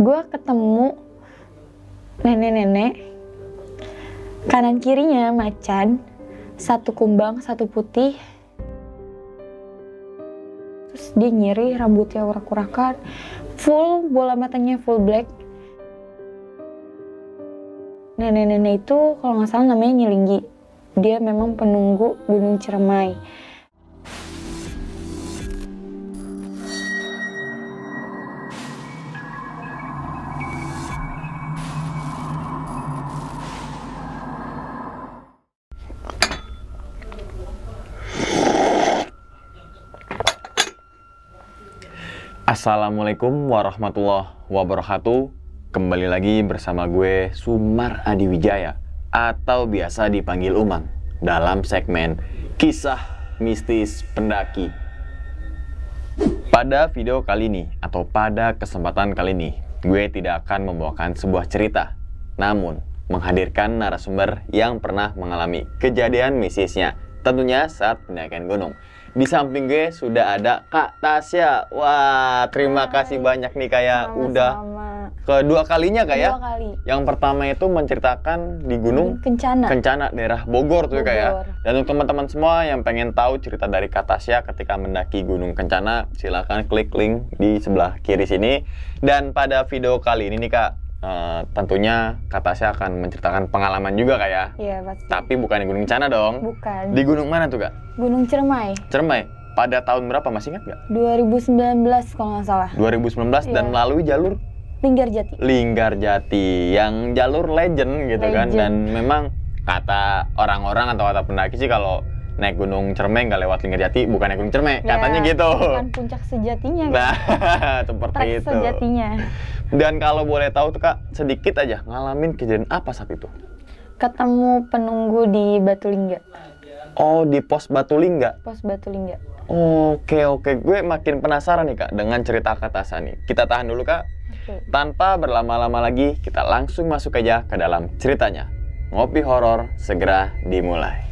gue ketemu nenek-nenek, kanan kirinya macan, satu kumbang, satu putih. Terus dia nyiri, rambutnya urak-urakan, full, bola matanya full black. Nenek-nenek itu kalau nggak salah namanya Nyilinggi. Dia memang penunggu Gunung Ciremai. Assalamualaikum warahmatullahi wabarakatuh. Kembali lagi bersama gue Sumar Adiwijaya atau biasa dipanggil Umang dalam segmen Kisah Mistis Pendaki. Pada video kali ini atau pada kesempatan kali ini, gue tidak akan membawakan sebuah cerita, namun menghadirkan narasumber yang pernah mengalami kejadian mistisnya, tentunya saat pendakian gunung. Di samping gue sudah ada Kak Tasya. Wah, terima kasih banyak nih kayak udah kedua kalinya kayak. Yang pertama itu menceritakan di Gunung Kencana daerah Bogor tuh kayak. Dan untuk teman-teman semua yang pengen tahu cerita dari Kak Tasya ketika mendaki Gunung Kencana, silakan klik link di sebelah kiri sini. Dan pada video kali ini nih Kak, tentunya Kak Tasya akan menceritakan pengalaman juga Kak ya? Iya pasti. Tapi bukan di Gunung Kencana dong? Bukan. Di gunung mana tuh Kak? Gunung Ciremai. Ciremai. Pada tahun berapa masih ingat nggak? 2019 kalau nggak salah. 2019 dan melalui jalur Linggarjati. Linggarjati yang jalur legend gitu kan. Dan memang kata orang-orang atau kata pendaki sih kalau naik Gunung Ciremai nggak lewat Linggarjati bukan naik Gunung Ciremai, katanya gitu. Bukan puncak sejatinya. Nah, seperti Trek itu. Sejatinya. Dan kalau boleh tahu tuh Kak, sedikit aja ngalamin kejadian apa saat itu? Ketemu penunggu di Batulingga. Oh, di pos Batulingga. Pos Batulingga. Oke, gue makin penasaran nih Kak dengan cerita Kak Tasya nih. Kita tahan dulu Kak. Tanpa berlama-lama lagi, kita langsung masuk aja ke dalam ceritanya. Ngopi horor segera dimulai.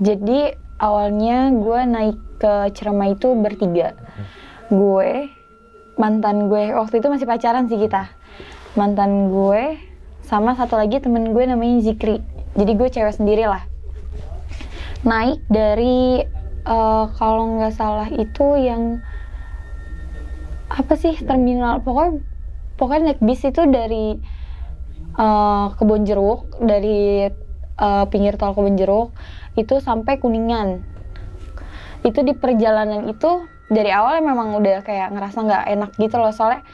Jadi awalnya gue naik ke Ciremai itu bertiga. Gue, mantan gue, waktu itu masih pacaran sih kita. Mantan gue, sama satu lagi temen gue namanya Zikri. Jadi gue cewek sendiri lah. Naik dari, kalau nggak salah itu yang, apa sih, terminal, pokoknya naik bis itu dari Kebonjeruk, dari pinggir tol Kebonjeruk, itu sampai Kuningan. Itu di perjalanan itu dari awal memang udah kayak ngerasa nggak enak gitu loh, soalnya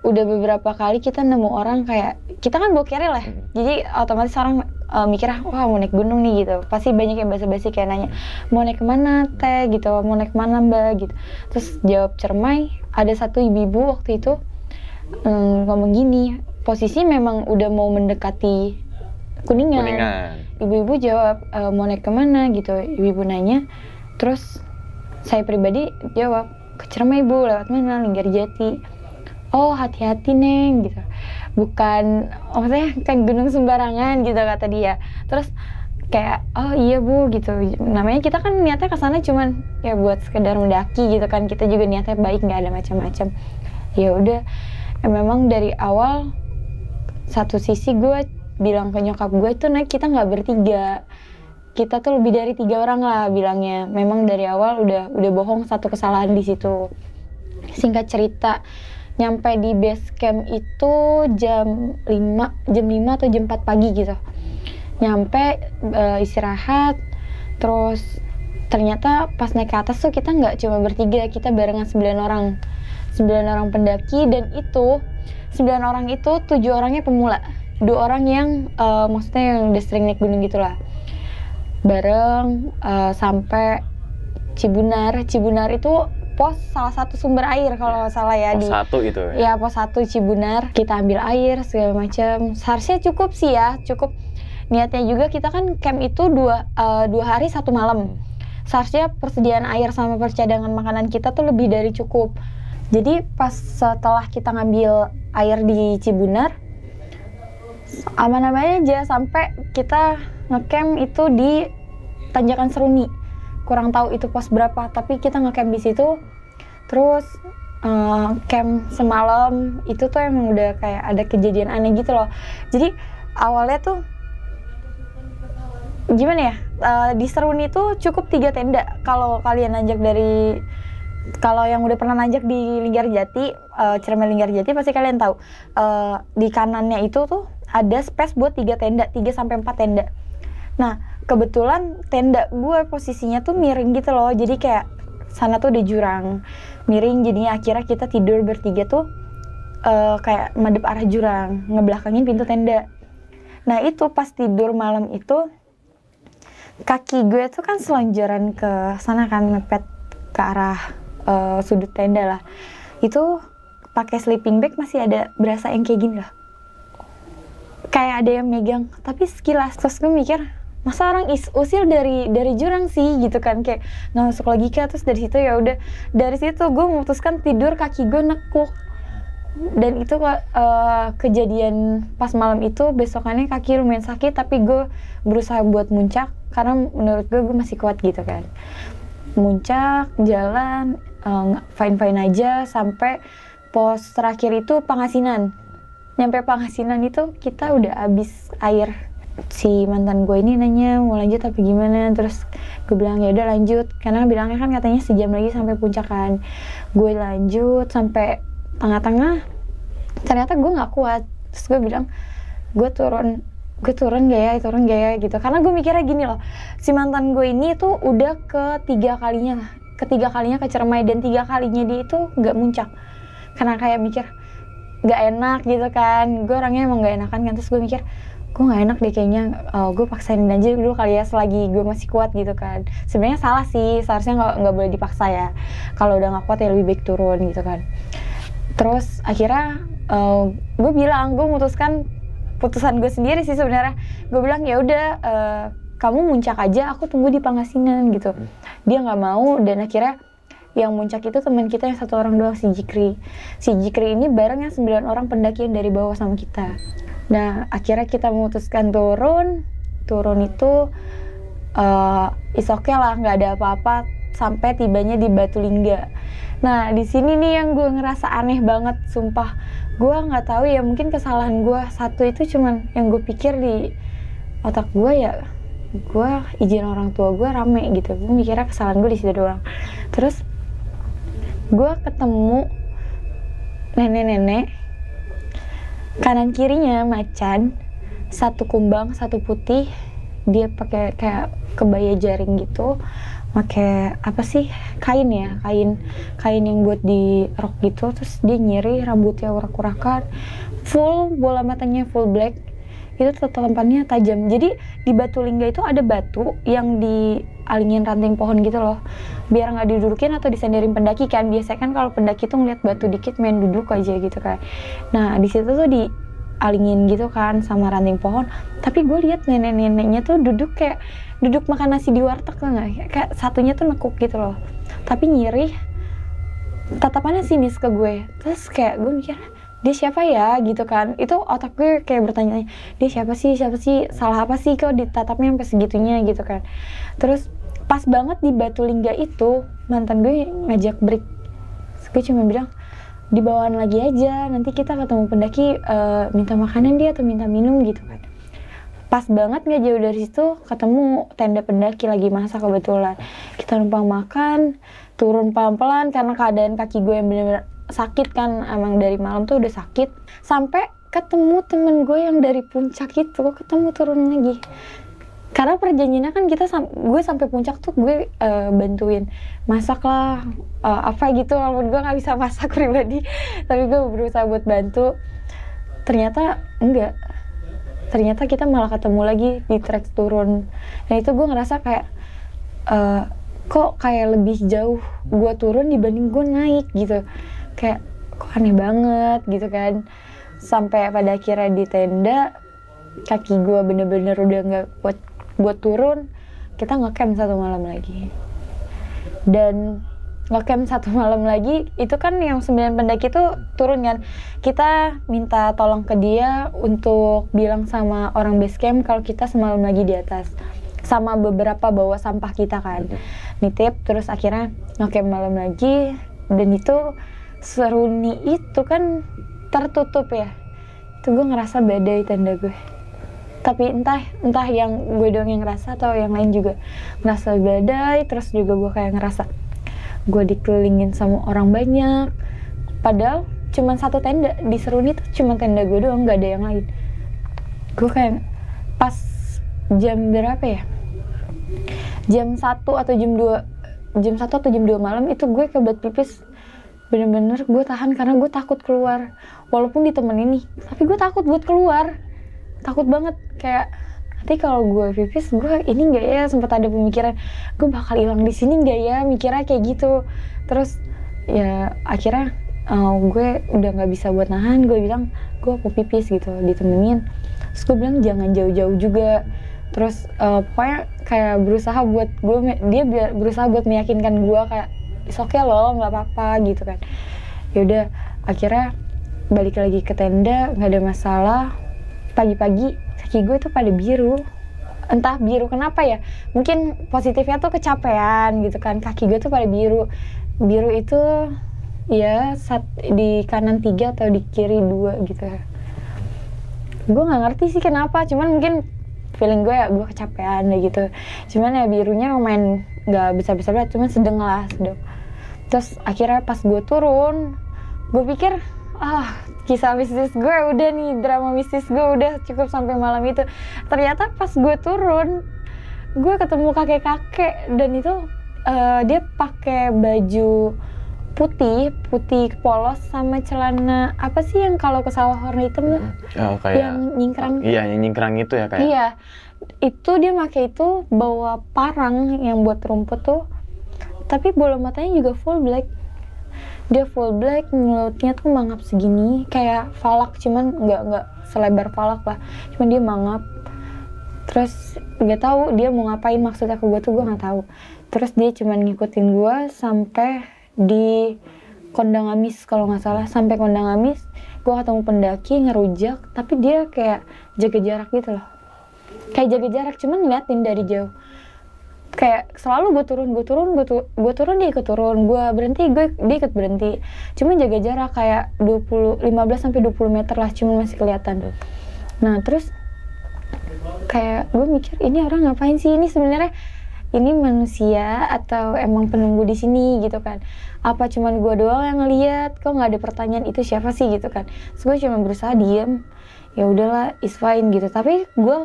udah beberapa kali kita nemu orang kayak, kita kan bawa keril lah, jadi otomatis orang mikirnya wah mau naik gunung nih gitu. Pasti banyak yang basa-basi kayak nanya mau naik kemana teh gitu, mau naik kemana mbak gitu. Terus jawab Ciremai. Ada satu ibu-ibu waktu itu ngomong gini, posisi memang udah mau mendekati Kuningan. Ibu-ibu jawab mau naik kemana gitu. Ibu-ibu nanya, terus saya pribadi jawab ke Ciremai bu, lewat mana? Linggarjati. Oh hati-hati neng gitu, bukan maksudnya kan gunung sembarangan gitu kata dia. Terus kayak oh iya bu gitu, namanya kita kan niatnya kesana cuman ya buat sekedar mendaki gitu kan, kita juga niatnya baik, nggak ada macam-macam. Ya udah, memang dari awal satu sisi gue bilang ke nyokap gue itu naik kita nggak bertiga, kita tuh lebih dari 3 orang lah bilangnya. Memang dari awal udah bohong, satu kesalahan di situ. Singkat cerita, nyampe di base camp itu jam 5 atau jam 4 pagi gitu. Nyampe istirahat, terus ternyata pas naik ke atas tuh kita nggak cuma bertiga, kita barengan 9 orang. 9 orang pendaki, dan itu 9 orang itu 7 orangnya pemula. 2 orang yang maksudnya yang udah sering naik gunung gitulah. Bareng sampai Cibunar. Cibunar itu pos salah satu sumber air kalau nggak salah ya. Pos 1 itu ya? Ya pos 1 Cibunar. Kita ambil air segala macam. Seharusnya cukup sih ya, cukup. Niatnya juga kita kan camp itu 2 hari 1 malam. seharusnya persediaan air sama percadangan makanan kita tuh lebih dari cukup. Jadi pas setelah kita ngambil air di Cibunar, aman-aman aja sampai kita ngecamp itu di Tanjakan Seruni. Kurang tahu itu pos berapa, tapi kita ngecamp di situ. Terus camp semalam itu tuh emang udah kayak ada kejadian aneh gitu loh. Jadi awalnya tuh gimana ya, di Seruni tuh cukup 3 tenda. Kalau kalian nanjak dari, kalau yang udah pernah nanjak di Linggarjati, Ciremai Linggarjati pasti kalian tahu, di kanannya itu tuh ada space buat 3 tenda, 3-4 tenda. Nah kebetulan tenda gue posisinya tuh miring gitu loh, jadi kayak sana tuh ada jurang miring, jadinya akhirnya kita tidur bertiga tuh kayak madep arah jurang, ngebelakangin pintu tenda. Nah itu pas tidur malam itu, kaki gue tuh kan selonjoran ke sana kan, ngepet ke arah sudut tenda lah. Itu pakai sleeping bag masih ada berasa yang kayak gini lah, kayak ada yang megang, tapi sekilas. Terus gue mikir, masa orang usil dari jurang sih gitu kan, kayak nggak masuk logika. Terus dari situ ya udah, dari situ gue memutuskan tidur kaki gue nekuk. Dan itu kejadian pas malam itu, besokannya kaki lumayan sakit, tapi gue berusaha buat muncak karena menurut gue masih kuat gitu kan. Muncak, jalan, fine-fine aja sampai pos terakhir itu Pangasinan. Nyampe Pangasinan itu kita udah habis air. Si mantan gue ini nanya mau lanjut apa gimana, terus gue bilang ya udah lanjut, karena bilangnya kan katanya sejam lagi sampai puncak kan. Gue lanjut sampai tengah-tengah, ternyata gue nggak kuat. Terus gue bilang gue turun gak ya gitu, karena gue mikirnya gini loh, si mantan gue ini tuh udah ketiga kalinya ke Ciremai, dan 3 kalinya dia itu nggak muncak karena kayak mikir nggak enak gitu kan. Gue orangnya emang nggak enakan kan, terus gue mikir gue nggak enak deh kayaknya, gue paksain aja dulu kali ya selagi gue masih kuat gitu kan. Sebenarnya salah sih, seharusnya nggak boleh dipaksa ya, kalau udah nggak kuat ya lebih baik turun gitu kan. Terus akhirnya gue bilang, gue memutuskan putusan gue sendiri sih sebenarnya. Gue bilang ya udah, kamu muncak aja, aku tunggu di Pangasinan gitu. Dia nggak mau, dan akhirnya yang muncak itu teman kita yang 1 orang doang, si Jikri. Si Jikri ini bareng yang 9 orang pendaki yang dari bawah sama kita. Nah akhirnya kita memutuskan turun itu is okay lah, nggak ada apa-apa sampai tibanya di Batulingga. Nah di sini nih yang gue ngerasa aneh banget, sumpah. Gue nggak tahu ya, mungkin kesalahan gue satu itu cuman yang gue pikir di otak gue ya, gue izin orang tua gue rame gitu. Gue mikirnya kesalahan gue di situ doang. Terus gue ketemu nenek-nenek, kanan kirinya macan, 1 kumbang 1 putih. Dia pakai kayak kebaya jaring gitu, pakai apa sih, kain yang buat di rok gitu. Terus dia nyiri, rambutnya urak-urakan, full bola matanya full black, itu tatapannya tajam. Jadi di Batulingga itu ada batu yang dialingin ranting pohon gitu loh, biar nggak didudukin atau disenderin pendaki kan. Biasanya kan kalau pendaki tuh ngeliat batu dikit main duduk aja gitu kan. Nah di situ tuh dialingin gitu kan sama ranting pohon. Tapi gue lihat nenek-neneknya tuh duduk kayak duduk makan nasi di warteg tuh nggak, kayak satunya tuh nekuk gitu loh, tapi nyirih, tatapannya sinis ke gue. Terus kayak gue mikir, dia siapa ya gitu kan. Itu otak gue kayak bertanya, dia siapa sih, salah apa sih kok ditatapnya sampai segitunya gitu kan. Terus pas banget di Batulingga itu mantan gue ngajak break. Terus gue cuma bilang, di bawaan lagi aja, nanti kita ketemu pendaki, minta makanan dia atau minta minum gitu kan. Pas banget nggak jauh dari situ ketemu tenda pendaki lagi masak kebetulan. Kita numpang makan, turun pelan-pelan karena keadaan kaki gue yang bener-bener sakit kan, emang dari malam tuh udah sakit. Sampai ketemu temen gue yang dari puncak itu, ketemu turun lagi. Karena perjanjiannya kan gue sampai puncak tuh gue bantuin masak lah, apa gitu. Walaupun gue nggak bisa masak pribadi, tapi gue berusaha buat bantu. Ternyata enggak. Ternyata kita malah ketemu lagi di trek turun. Nah itu gue ngerasa kayak kok kayak lebih jauh gue turun dibanding gue naik gitu. Kayak kok aneh banget gitu kan. Sampai pada akhirnya di tenda, kaki gue bener-bener udah gak buat turun. Kita ngecamp 1 malam lagi. Dan ngecamp 1 malam lagi, itu kan yang 9 pendaki itu turun kan. Kita minta tolong ke dia untuk bilang sama orang base camp kalau kita semalam lagi di atas. Sama beberapa bawa sampah kita kan. Nitip, terus akhirnya ngecamp malam lagi. Dan itu Seruni itu kan tertutup ya. Itu gue ngerasa beda di tenda gue. Tapi entah yang gue doang yang ngerasa atau yang lain juga ngerasa badai. Terus juga gue kayak ngerasa gue dikelilingin sama orang banyak, padahal cuma 1 tenda di Seruni tuh, cuma tenda gue doang, nggak ada yang lain. Gue kayak pas jam berapa ya, jam 1 atau jam 2 malam itu gue kebelet pipis. Bener-bener gue tahan karena gue takut keluar, walaupun ditemenin nih, tapi gue takut buat keluar, takut banget. Kayak nanti kalau gue pipis, gue ini nggak ya, sempat ada pemikiran gue bakal hilang di sini nggak ya, mikirnya kayak gitu. Terus ya akhirnya gue udah nggak bisa buat nahan, gue bilang gue mau pipis gitu, ditemenin. Terus gue bilang jangan jauh-jauh juga. Terus pokoknya kayak berusaha buat dia berusaha buat meyakinkan gue kayak it's okay loh, nggak apa-apa gitu kan. Yaudah akhirnya balik lagi ke tenda, nggak ada masalah. Pagi-pagi kaki gue tuh pada biru, entah biru kenapa ya, mungkin positifnya tuh kecapean gitu kan. Kaki gue tuh pada biru itu ya di kanan 3 atau di kiri 2 gitu. Gue nggak ngerti sih kenapa, cuman mungkin feeling gue ya gue kecapean gitu. Cuman ya birunya lumayan nggak besar-besar banget, cuman sedang. Terus akhirnya pas gue turun, gue pikir kisah mistis gue udah nih, drama mistis gue udah cukup sampai malam itu. Ternyata pas gue turun, gue ketemu kakek-kakek, dan itu dia pakai baju putih polos sama celana apa sih yang kalau ke sawah warna hitam kayak yang nyingkrang. Iya, yang nyingkrang itu ya kayak. Iya, itu dia pakai itu, bawa parang yang buat rumput tuh, tapi bola matanya juga full black. Dia full black, mulutnya tuh mangap segini, kayak falak, cuman nggak selebar falak lah, cuman dia mangap. Terus nggak tahu dia mau ngapain, maksudnya ke gue tuh gue nggak tahu. Terus dia cuman ngikutin gue sampai di Kondang Amis kalau nggak salah. Sampai Kondang Amis, gue ketemu pendaki ngerujak, tapi dia kayak jaga jarak gitu loh, kayak jaga jarak, cuman ngeliatin dari jauh. Kayak selalu gue turun dia ikut turun, gue berhenti dia ikut berhenti, cuma jaga jarak kayak 15-20 meter lah, cuma masih kelihatan. Nah terus kayak gue mikir, ini orang ngapain sih, ini sebenarnya ini manusia atau emang penunggu di sini gitu kan, apa cuman gue doang yang ngeliat, kok nggak ada pertanyaan itu siapa sih gitu kan. Terus gue cuma berusaha diem, ya udahlah it's fine gitu. Tapi gue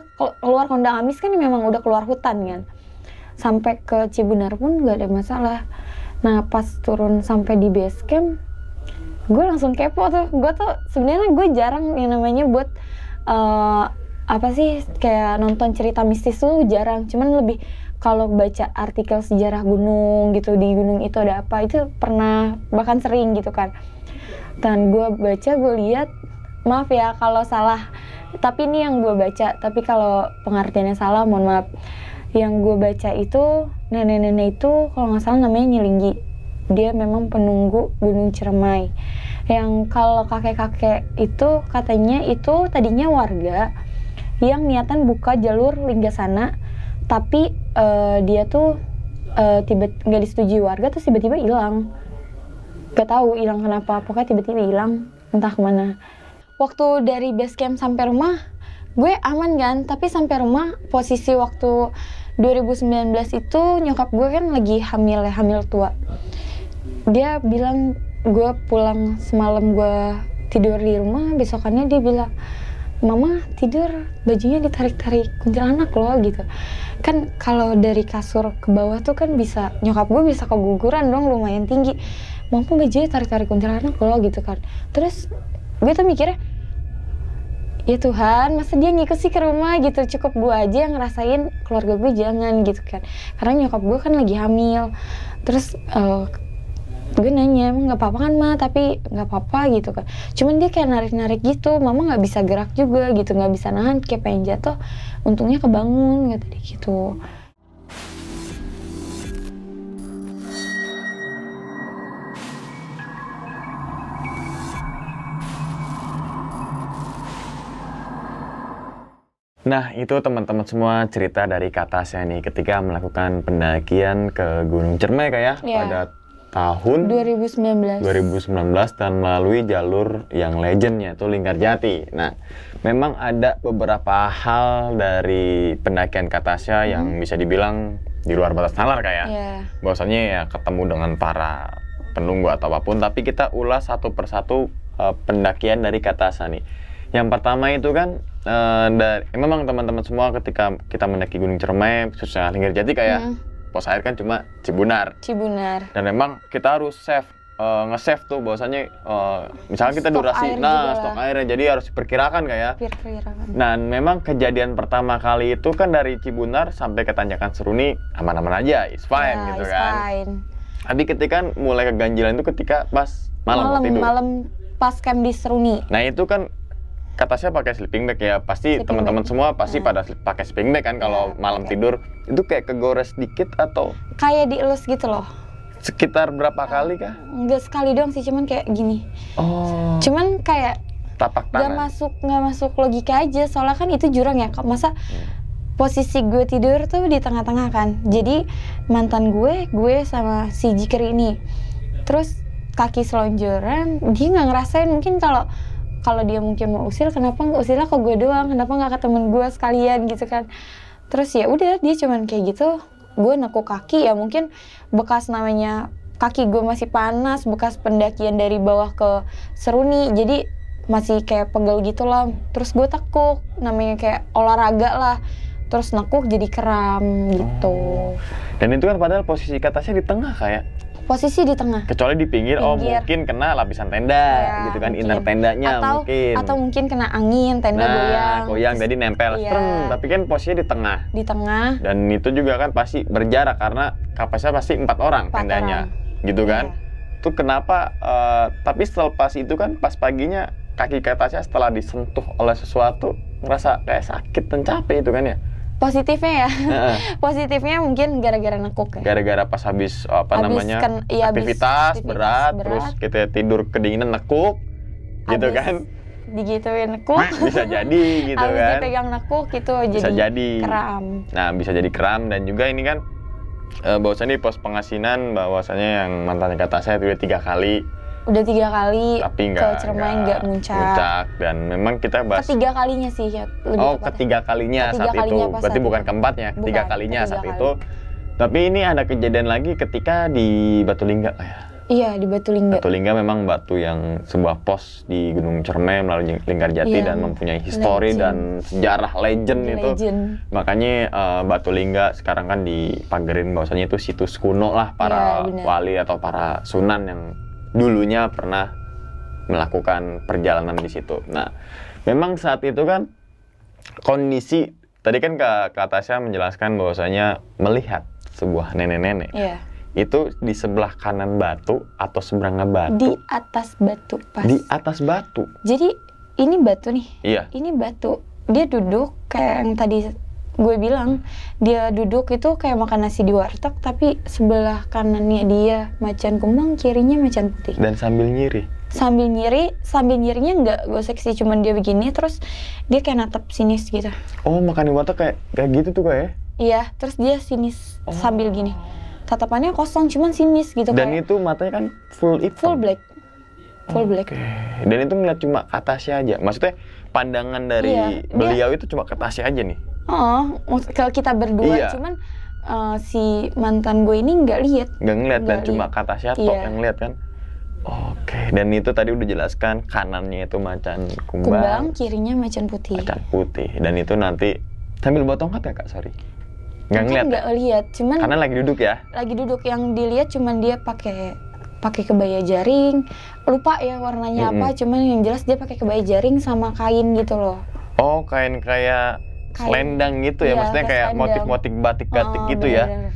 keluar Kondang Amis kan memang udah keluar hutan kan, sampai ke Cibunar pun nggak ada masalah. Nah pas turun sampai di base camp, gue langsung kepo tuh. Gue tuh sebenarnya gue jarang yang namanya buat apa sih kayak nonton cerita mistis tuh jarang. Cuman lebih kalau baca artikel sejarah gunung gitu, di gunung itu ada apa, itu pernah, bahkan sering gitu kan. Dan gue baca, gue lihat, maaf ya kalau salah, tapi ini yang gue baca, tapi kalau pengertiannya salah mohon maaf. Yang gue baca itu nenek-nenek itu kalau nggak salah namanya Nyilinggi, dia memang penunggu Gunung Ciremai. Yang kalau kakek-kakek itu katanya itu tadinya warga yang niatan buka jalur Linggasana, tapi dia tuh nggak disetujui warga, terus tiba-tiba hilang. Gak tahu hilang kenapa, pokoknya tiba-tiba hilang entah kemana. Waktu dari base camp sampai rumah gue aman kan, tapi sampai rumah posisi waktu 2019 itu nyokap gue kan lagi hamil tua. Dia bilang, gue pulang semalam gue tidur di rumah, besokannya dia bilang, mama tidur bajunya ditarik-tarik kuntilanak loh gitu. Kan kalau dari kasur ke bawah tuh kan bisa, nyokap gue bisa keguguran dong, lumayan tinggi. Mama bajunya tarik-tarik kuntilanak loh gitu kan. Terus gue tuh mikirnya, ya Tuhan, masa dia ngikut sih ke rumah gitu, cukup gue aja yang ngerasain, keluarga gue jangan gitu kan. Karena nyokap gue kan lagi hamil. Terus gue nanya, emang gak apa-apa kan ma, tapi gak apa-apa gitu kan. Cuman dia kayak narik-narik gitu, mama gak bisa gerak juga gitu, gak bisa nahan, kayak pengen jatuh. Untungnya kebangun, kata dia gitu. Nah, itu teman-teman semua cerita dari Kak Tasya nih ketika melakukan pendakian ke Gunung Cermai kayak Iya. pada tahun 2019. 2019 dan melalui jalur yang legend yaitu Linggarjati. Nah, memang ada beberapa hal dari pendakian Kak Tasya yang bisa dibilang di luar batas nalar kayak. Iya. Bahwasanya ya ketemu dengan para penunggu atau apapun, tapi kita ulas satu persatu pendakian dari Kak Tasya nih. Yang pertama itu kan memang teman-teman semua ketika kita mendaki Gunung Cermai khususnya Linggarjati kayak pos air kan cuma Cibunar. Cibunar. Dan memang kita harus nge-save tuh bahwasanya misalnya kita Stok durasi, air juga lah. stok airnya jadi harus diperkirakan kayak. Perkiraan. Nah, memang kejadian pertama kali itu kan dari Cibunar sampai ke Tanjakan Seruni aman-aman aja, it's fine Ya, gitu it's kan. fine. Tapi ketika mulai keganjilan itu ketika pas malam tidur. Malam pas camp di Seruni. Nah, itu kan kata saya pakai sleeping bag ya, pasti Sleeping teman-teman bag. semua pasti pada pakai sleeping bag kan kalau malam pakai. tidur. Itu kayak kegores dikit atau Kayak dielus gitu loh. sekitar berapa kali kah? Enggak sekali doang sih, cuman kayak gini. Oh, Cuman kayak tapak nggak tangan. masuk logika aja, soalnya kan itu jurang ya. Masa posisi gue tidur tuh di tengah-tengah kan. Jadi mantan gue sama si Jikir ini. Terus kaki selonjoran, dia nggak ngerasain. Mungkin kalau dia mungkin mau usil, kenapa nggak usilnya ke gue doang? Kenapa nggak ke temen gue sekalian gitu kan? Terus ya udah, dia cuman kayak gitu. Gue nekuk kaki ya, mungkin bekas namanya kaki gue masih panas, bekas pendakian dari bawah ke Seruni, jadi masih kayak pegel gitu lah. Terus gue tekuk, namanya kayak olahraga lah. Terus nekuk jadi kram gitu. Dan itu kan padahal posisi katasnya di tengah kayak. Posisi di tengah. Kecuali di pinggir, oh Pinggir. mungkin kena lapisan tenda Ya, gitu kan, mungkin. inner tendanya mungkin. Atau mungkin kena angin, tenda goyang jadi nempel. Iya. Streng, tapi kan posisinya di tengah. di tengah. Dan itu juga kan pasti berjarak karena kapasitasnya pasti 4 orang 4 tendanya. orang. Gitu kan. Iya. Itu kenapa tapi setelah pas itu kan pas paginya kaki katasnya setelah disentuh oleh sesuatu ngerasa kayak sakit dan capek itu kan ya. Positifnya ya, Heeh. positifnya mungkin gara-gara nekuk ya. Gara-gara pas habis Iya, habis aktivitas aktivitas berat, berat. terus kita tidur kedinginan nekuk gitu Habis kan. digituin nekuk. Bisa jadi gitu Habis kan. dipegang nekuk gitu, Bisa jadi jadi. kram. Nah, bisa jadi kram. Dan juga ini kan bahwasannya di pos pengasinan bahwasannya yang mantannya kata saya itu 3 kali Udah 3 kali tapi ke Cermai nggak muncak. dan memang kita bahas Ketiga kalinya sih ya, lebih tepatnya. ketiga kalinya Ketiga saat kalinya itu pas berarti saat bukan itu. keempatnya, ketiga Bukan, kalinya ketiga saat kali. itu. Tapi ini ada kejadian lagi ketika di Batulingga ya. Iya, di Batulingga. Batulingga memang batu yang sebuah pos di Gunung Cermai melalui Linggarjati Iya, dan mempunyai histori legend. dan sejarah legend itu. Legend. Makanya Batulingga sekarang kan dipagerin bahwasanya itu situs kuno lah para Iya, benar. wali atau para sunan yang dulunya pernah melakukan perjalanan di situ. Nah, memang saat itu kan kondisi tadi kan Kak Tasya menjelaskan bahwasanya melihat sebuah nenek-nenek. Iya. Itu di sebelah kanan batu atau seberangnya batu? Di atas batu pas. Di atas batu. Jadi ini batu nih. Iya. Ini batu. Dia duduk kayak yang tadi gue bilang. Dia duduk itu kayak makan nasi di warteg, tapi sebelah kanannya dia macan kumbang, kirinya macan putih. Dan sambil nyiri. Sambil nyirinya nggak gosek sih, cuman dia begini, terus dia kayak natap sinis gitu. Oh, makan di warteg kayak gitu tuh kayak. Iya, terus dia sinis sambil gini. Tatapannya kosong, cuman sinis gitu. Dan kayak itu matanya kan full hitam. full black. Full black. Oke. Dan itu ngeliat cuma ke Tasya aja. Maksudnya pandangan dari Iya, beliau itu cuma ke Tasya aja nih. Oh, kalau kita berdua, Iya. cuman si mantan gue ini nggak lihat. Nggak ngeliat dan Nggak cuma lihat. ke Tasya tok Iya. yang ngeliat kan. Oke. Dan itu tadi udah jelaskan kanannya itu macan Kumbang, kumbang, kirinya macan putih. macan putih. Dan itu nanti sambil bawa tongkat ya Kak? Sorry. Nggak Mungkin ngeliat. nggak lihat, cuman Karena lagi duduk ya. lagi duduk. Yang dilihat cuman dia pakai kebaya jaring, lupa ya warnanya apa, cuman yang jelas dia pakai kebaya jaring sama kain gitu loh. Oh, kain kayak Kain. selendang gitu ya, Iya, maksudnya kayak kayak selendang. motif-motif batik-batik Oh, gitu ya. bener.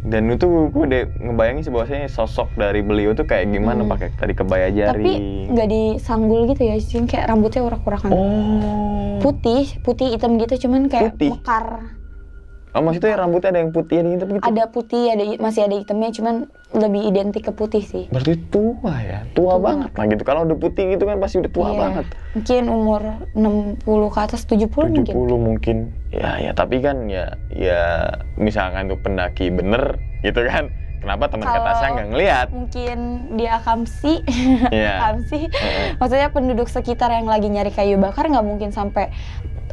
Dan itu gue udah ngebayangin sih bahwasanya sosok dari beliau tuh kayak gimana pakai tadi kebaya Tapi jaring. nggak disanggul gitu ya, cuman kayak rambutnya urak-urakan. Oh. Putih hitam gitu, cuman kayak Putih. mekar. Oh, maksudnya rambutnya ada yang putih, ada yang hitam gitu? Ada putih, masih ada hitamnya, cuman lebih identik ke putih sih. Berarti tua ya? Tua banget lah gitu. Kalau udah putih gitu kan pasti udah tua Iya. banget. Mungkin umur 60 ke atas, 70 mungkin. 70 mungkin. Ya tapi kan ya misalkan tuh pendaki bener gitu kan. Kenapa teman Kalau Katasha nggak ngelihat? Mungkin dia akamsi. Iya. Akamsi. Maksudnya penduduk sekitar yang lagi nyari kayu bakar nggak mungkin sampai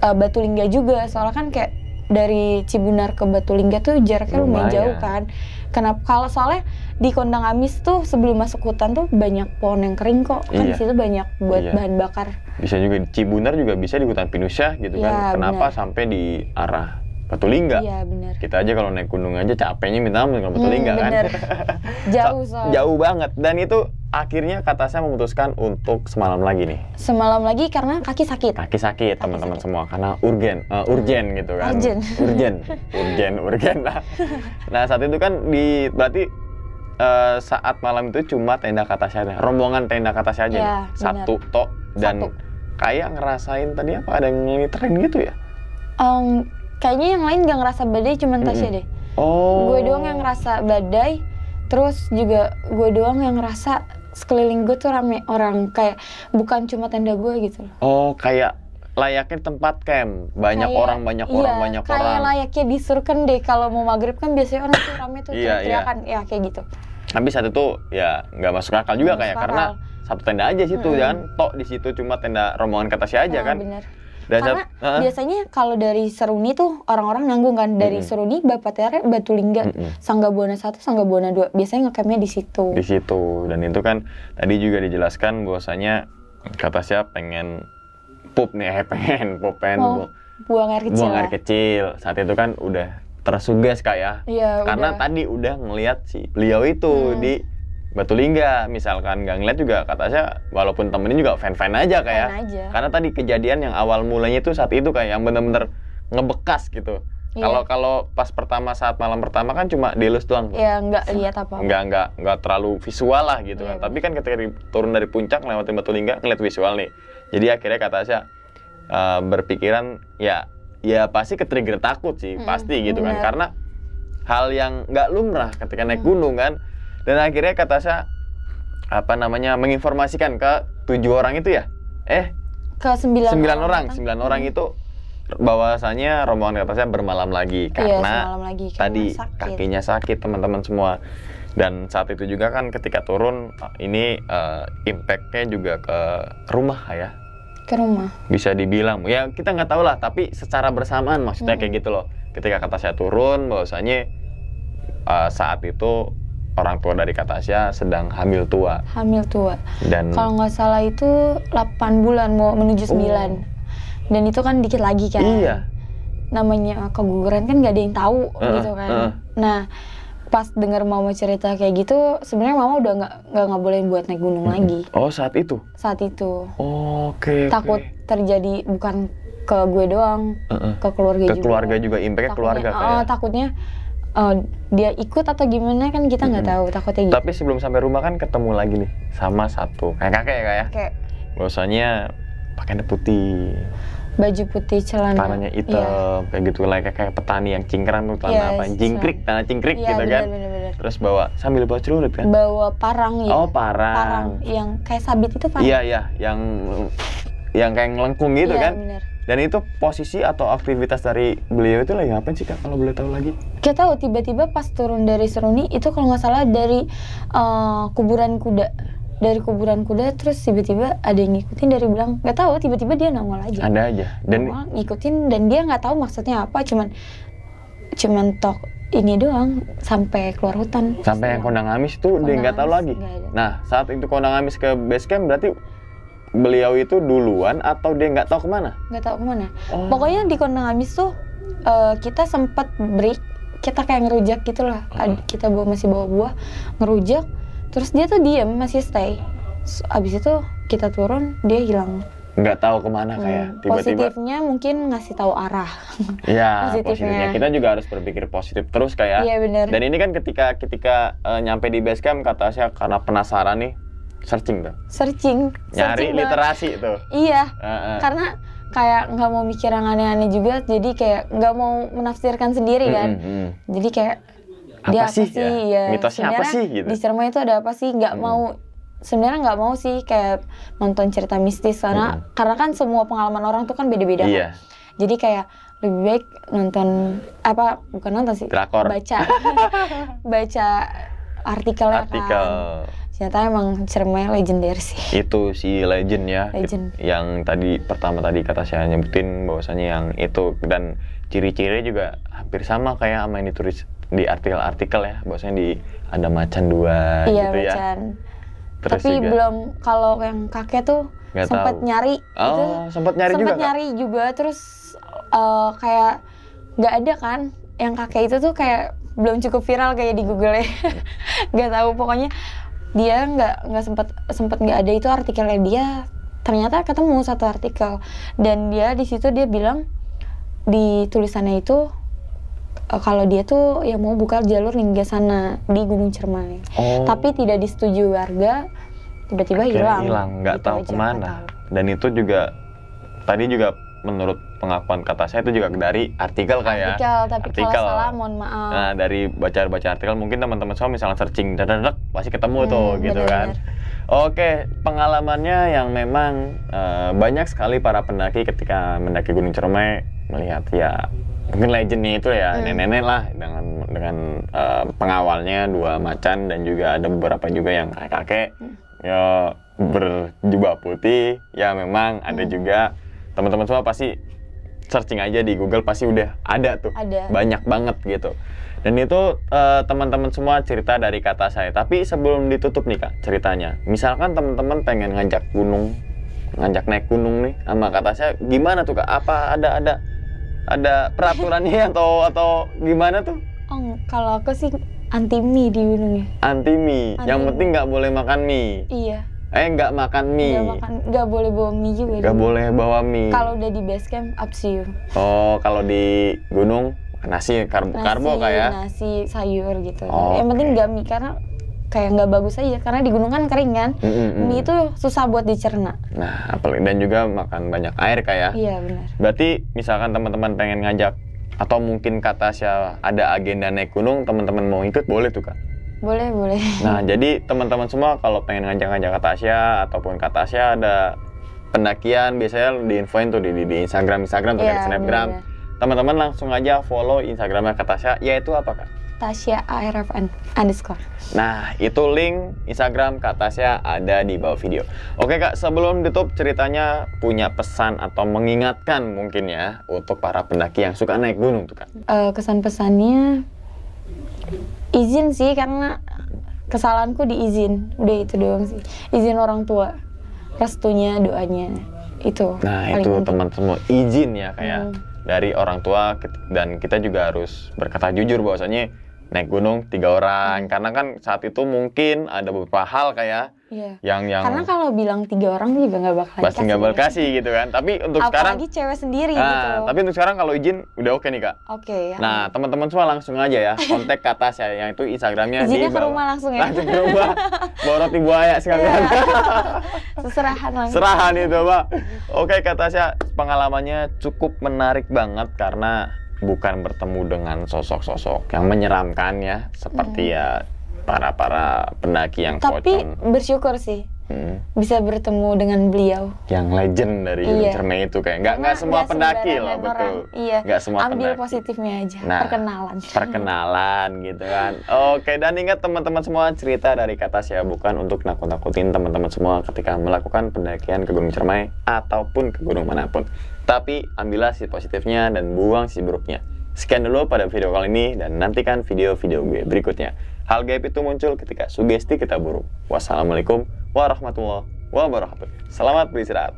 Batulingga juga. Soalnya kan kayak dari Cibunar ke Batulingga tuh jaraknya lumayan jauh kan. Kenapa? Kalau soalnya di Kondang Amis tuh sebelum masuk hutan tuh banyak pohon yang kering kok. Kan di situ banyak buat bahan bakar. Bisa juga di Cibunar juga bisa di hutan pinusnya gitu kan. Kenapa sampai di arah Batulingga? Iya benar. Kita aja kalau naik gunung aja capeknya minta ampun kalau Batulingga kan. Jauh soalnya. Jauh banget. Dan itu akhirnya Katasha memutuskan untuk semalam lagi nih. Semalam lagi karena kaki sakit. Kaki sakit teman-teman semua karena urgen gitu kan. Urgen lah. Nah saat itu kan berarti saat malam itu cuma tenda Katasha aja, rombongan tenda Katasha aja nih. Satu tok dan kayak ngerasain tadi apa ada yang ngeliterin gitu ya? Kayaknya yang lain gak ngerasa badai, cuman Tasya deh. Gue doang yang ngerasa badai. Terus juga gue doang yang ngerasa sekeliling gue tuh rame orang, kayak bukan cuma tenda gue gitu loh. Oh, kayak layaknya tempat camp, banyak orang. Kayak layaknya di Surken deh, kalau mau maghrib kan biasanya orang tuh rame tuh teriakan, ya kayak gitu. Tapi saat itu ya nggak masuk akal juga kayak karena satu tenda aja situ, jangan tok di situ cuma tenda rombongan Katasha aja kan. Bener. Dan karena biasanya kalau dari Seruni tuh orang-orang nanggung kan, dari Seruni Bapatera, Batulingga, Sanggabuana 1, Sanggabuana 2 biasanya ngecampnya di situ. Di situ. Dan itu kan tadi juga dijelaskan bahwasanya Katasha pengen pup nih, buang air kecil. Saat itu kan udah tersugas kayak. Iya, karena tadi udah ngelihat si beliau itu di Batulingga, misalkan nggak ngeliat juga Katasha walaupun temenin juga fan-fan aja kayak. Karena tadi kejadian yang awal mulanya itu saat itu kayak yang bener-bener ngebekas gitu. Kalau pas saat malam pertama kan cuma dilus doang. Iya, nggak lihat apa-apa. Nggak terlalu visual lah gitu kan. Tapi kan ketika turun dari puncak lewatin Batulingga ngeliat visual nih. Jadi akhirnya Katasha berpikiran ya pasti ke-trigger takut sih, pasti gitu kan. Karena hal yang nggak lumrah ketika naik gunung kan. Dan akhirnya Katasha menginformasikan ke 7 orang itu ya? Ke 9 orang. 9 orang itu bahwasanya rombongan Katasha bermalam lagi karena tadi kakinya sakit teman-teman semua. Dan saat itu juga kan ketika turun ini impact-nya juga ke rumah ya. Ke rumah. Bisa dibilang ya kita nggak tahu lah, tapi secara bersamaan maksudnya kayak gitu loh. Ketika Katasha turun bahwasanya saat itu orang tua dari Katasha sedang hamil tua. Dan kalau nggak salah itu 8 bulan mau menuju 9. Dan itu kan dikit lagi kan. Iya. Namanya keguguran kan nggak ada yang tahu gitu kan. Nah, pas dengar mama cerita kayak gitu, sebenarnya mama udah nggak bolehin buat naik gunung lagi. Oh, saat itu? Saat itu. Oke. Takut terjadi bukan ke gue doang, ke keluarga juga. Ke keluarga juga, impact-nya keluarga kayak. Takutnya dia ikut atau gimana kan kita nggak tahu, takutnya gitu. Tapi sebelum sampai rumah kan ketemu lagi nih sama satu kayak kakek ya kayak. Bahwasanya pakaiannya putih, baju putih, celananya hitam, kayak gitu kayak petani yang cingkrang tuh, tanah cingkrik gitu kan. Bener. Terus sambil bawa celurit kan? Bawa parang ya. Oh, parang. Yang kayak sabit itu parang. Iya, yang kayak ngelengkung gitu kan. Bener. Dan itu posisi atau aktivitas dari beliau itu lagi ngapain sih Kak, kalau boleh tahu lagi? Kita tahu tiba-tiba pas turun dari Seruni itu kalau nggak salah dari kuburan kuda. Dari kuburan kuda terus tiba-tiba ada yang ngikutin dari belakang. Nggak tahu, tiba-tiba dia nongol aja. Ada aja. Dan ngikutin dan dia nggak tahu maksudnya apa, cuman tok ini doang sampai keluar hutan. Sampai yang Kondang Amis tuh dia nggak tahu lagi. Nah, saat itu Kondang Amis ke base camp berarti beliau itu duluan atau dia nggak tahu kemana? Nggak tahu kemana. Pokoknya di Kondang Amis tuh kita sempat break, kita kayak ngerujak gitu lah. Kita masih bawa buah, ngerujak. Terus dia tuh diem, masih stay. Abis itu kita turun, dia hilang. Nggak tahu kemana kayak tiba-tiba. Positifnya mungkin ngasih tahu arah. Iya, positifnya. Kita juga harus berpikir positif terus kayak. Iya benar. Dan ini kan ketika nyampe di base camp Katasha karena penasaran nih. Searching tuh? Searching Nyari literasi tuh? Iya, karena kayak nggak mau mikir yang aneh-aneh juga, jadi kayak nggak mau menafsirkan sendiri kan. Jadi kayak dia apa sih ya, mitosnya apa sih gitu. Di Ciremai itu ada apa sih, nggak mau, sebenarnya nggak mau sih kayak nonton cerita mistis karena kan semua pengalaman orang tuh kan beda-beda kan. Jadi kayak lebih baik nonton bukan nonton sih, drakor. baca artikelnya kan. Ternyata emang Ciremai legendaris sih. Itu si legend ya. Legend. Yang pertama tadi kata saya nyebutin bahwasanya yang itu, dan ciri-ciri juga hampir sama kayak sama yang ditulis di artikel-artikel ya, bahwasanya ada macan 2 iya, gitu macan. Ya. Terus tapi juga, belum, kalau yang kakek tuh sempat nyari. Sempat nyari juga. Terus kayak nggak ada kan yang kakek itu tuh, kayak belum cukup viral kayak di Google ya. Nggak tahu, pokoknya dia nggak sempat nggak ada itu artikelnya dia. Ternyata ketemu satu artikel, dan dia di situ dia bilang di tulisannya itu kalau dia tuh yang mau buka jalur Ninggasana di Gunung Ciremai, tapi tidak disetujui warga, tiba-tiba hilang, nggak gitu tahu kemana. Dan itu juga tadi juga menurut pengakuan kata saya itu juga dari artikel kayak tapi kalau salah mohon maaf. Nah, dari baca artikel mungkin teman-teman semua misalnya searching dadadek pasti ketemu tuh gitu kan. Oke, pengalamannya yang memang banyak sekali para pendaki ketika mendaki Gunung Ciremai melihat ya mungkin legendnya itu ya nenek-nenek lah dengan pengawalnya 2 macan, dan juga ada beberapa juga yang kakek ya berjubah putih ya. Memang ada juga teman-teman semua pasti searching aja di Google pasti udah ada tuh, banyak banget gitu. Dan itu teman-teman semua cerita dari kata saya. Tapi sebelum ditutup nih Kak ceritanya, misalkan teman-teman pengen ngajak naik gunung nih sama kata saya, gimana tuh Kak? Apa ada peraturannya atau gimana tuh? Kalau aku sih anti mie di gunungnya. Anti mie. Yang penting nggak boleh makan mie. Iya. Nggak makan mie. Nggak boleh bawa mie juga. Nggak boleh bawa mie. Kalau udah di base camp, up to you. Kalau di gunung nasi karbo kayak. Nasi sayur gitu. Yang penting nggak mie, karena kayak nggak bagus aja, karena di gunung kan kering kan. Mie itu susah buat dicerna. Nah, apalagi dan juga makan banyak air kayak. Iya benar. Berarti misalkan teman-teman pengen ngajak atau mungkin kata saya ada agenda naik gunung, teman-teman mau ikut boleh tuh Kak? Boleh. Nah, jadi teman-teman semua kalau pengen ngajak-ngajak Kak Tasya ataupun Kak Tasya ada pendakian, biasanya diinfoin tuh di Instagram atau di Snapgram. Teman-teman langsung aja follow Instagramnya Kak Tasya, yaitu apa Kak? Tasya ARFN _ Nah, itu link Instagram Kak Tasya ada di bawah video. Oke Kak, sebelum ditutup ceritanya punya pesan atau mengingatkan mungkin ya untuk para pendaki yang suka naik gunung tuh Kak? Kesan-pesannya izin sih, karena kesalahanku diizin, udah itu doang sih. Izin orang tua, restunya, doanya, itu. Nah itu teman semua izin ya kayak dari orang tua, dan kita juga harus berkata jujur bahwasanya naik gunung 3 orang, karena kan saat itu mungkin ada beberapa hal kayak yang karena kalau bilang 3 orang juga nggak bakal pasti nggak bakal kasih gitu kan. Tapi untuk sekarang apalagi cewek sendiri gitu. Tapi untuk sekarang kalau izin udah oke nih Kak. Oke ya. Nah teman-teman semua langsung aja ya kontak ke atas ya, yang itu Instagramnya izinnya di ke rumah langsung ya. Langsung ke rumah bawa roti buaya sekalian. Seserahan langsung. Serahan itu Pak. Oke Kak Tasya, pengalamannya cukup menarik banget karena bukan bertemu dengan sosok-sosok yang menyeramkan ya, seperti ya para pendaki yang tapi pocong. Bersyukur sih bisa bertemu dengan beliau yang legend dari Gunung Ciremai itu, kayak nggak semua pendaki loh, betul. Nggak semua ambil pendaki. positifnya aja. Nah, perkenalan gitu kan. Oke, dan ingat teman-teman semua, cerita dari Kak Tasya bukan untuk nakut-nakutin teman-teman semua ketika melakukan pendakian ke Gunung Ciremai ataupun ke gunung manapun. Tapi ambillah sisi positifnya dan buang sisi buruknya. Sekian dulu pada video kali ini, dan nantikan video-video gue berikutnya. Hal gaib itu muncul ketika sugesti kita buruk. Wassalamualaikum warahmatullahi wabarakatuh. Selamat beristirahat.